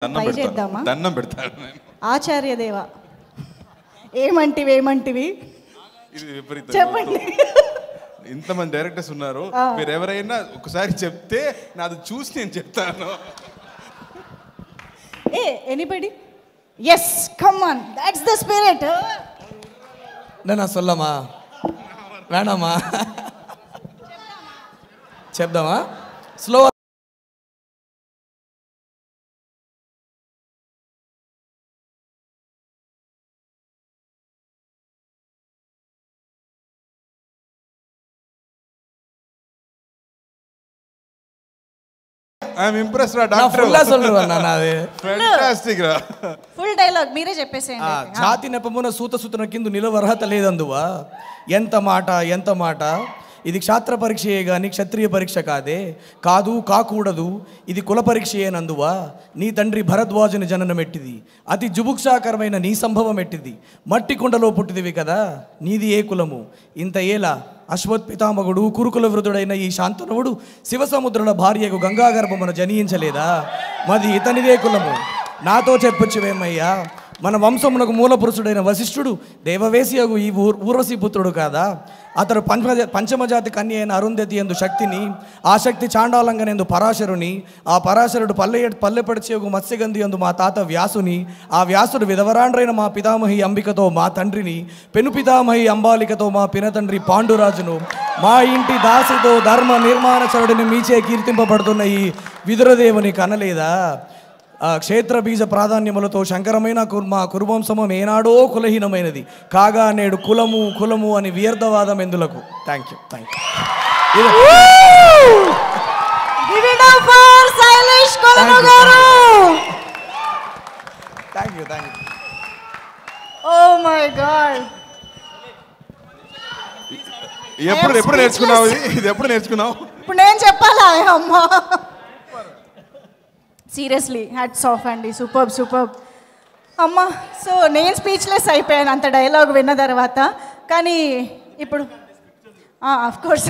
Try చేద్దామా? దండం పెడతాను నేను. ఆచార్య దేవ ఏమంటివి ఇది విపరీతం. చెప్పండి. ఇంతమంది డైరెక్టర్స్ ఉన్నారు, మీరు ఎవరైనా ఒకసారి చెప్తే నాది చూసి నేను చెప్తాను. Anybody? Yes, come on, that's the spirit. நான் சொல்லமா வேணாமா? చెప్దామా? స్లో. ఐఎమ్ ఇంప్రెస్డ్ రా நான் డాక్టర్. ఫుల్లా சொல்றேன் நான் அது. ఫ్యాంటాస్టిక్ రా. ఫుల్ డైలాగ్ మీరే చెప్పేసేయండి. జాతి నెపమున సూత కింద నిలవరహత లేదందువా. ఎంత మాట ఇది క్షాత్ర పరీక్షయే గాని క్షత్రియ పరీక్ష కాకూడదు, ఇది కుల పరీక్షయేనందువా. నీ తండ్రి భరద్వాజుని జననం ఎట్టిది, అతి జుభుక్షాకరమైన నీ సంభవం ఎట్టిది. మట్టి కుండలో పుట్టిదివి కదా, నీది ఏ కులము? ఇంత ఏలా అశ్వత్పితామగుడు కురుకుల వృధుడైన ఈ శాంతనువుడు శివసముద్రుల భార్యకు గంగాగర్భమున జనించలేదా? మది ఇతనిదే కులము. నాతో చెప్పొచ్చువేమయ్యా, మన వంశమునకు మూల పురుషుడైన వశిష్ఠుడు దేవవేశియగు ఈ ఊర్వశీ పుత్రుడు కాదా? అతడు పంచమజాతి కన్య అయిన అరుంధతి ఎందు శక్తిని, ఆ శక్తి చాండాలంగనందు పరాశరుని, ఆ పరాశరుడు పల్లెపడిచేగు మత్స్యగంధి ఎందు మా తాత వ్యాసుని, ఆ వ్యాసుడు విధవరాండ్రైన మా పితామహి అంబికతో మా తండ్రిని, పెను పితామహి అంబాలికతో మా పినతండ్రి పాండురాజును, మా ఇంటి దాసితో ధర్మ నిర్మాణచరుడిని మీచే కీర్తింపబడుతున్న ఈ విదురదేవుని కనలేదా? క్షేత్ర బీజ ప్రాధాన్యములతో శంకరమైన మా కురువంశమం ఏనాడో కులహీనమైనది కాగా నేడు కులము అని వ్యర్థవాదం ఎందులకు. Thank you. Oh my god. ఎప్పుడు నేర్చుకున్నావు ఇది? ఎప్పుడు నేర్చుకున్నావు? ఇప్పుడు నేను చెప్పాలా? అమ్మా సీరియస్లీ హ్యాట్స్ ఆఫ్ అండి. సూపర్ అమ్మా. సో నేను స్పీచ్లెస్ అయిపోయాను అంత డైలాగ్ విన్న తర్వాత. కానీ ఇప్పుడు ఆఫ్ కోర్స్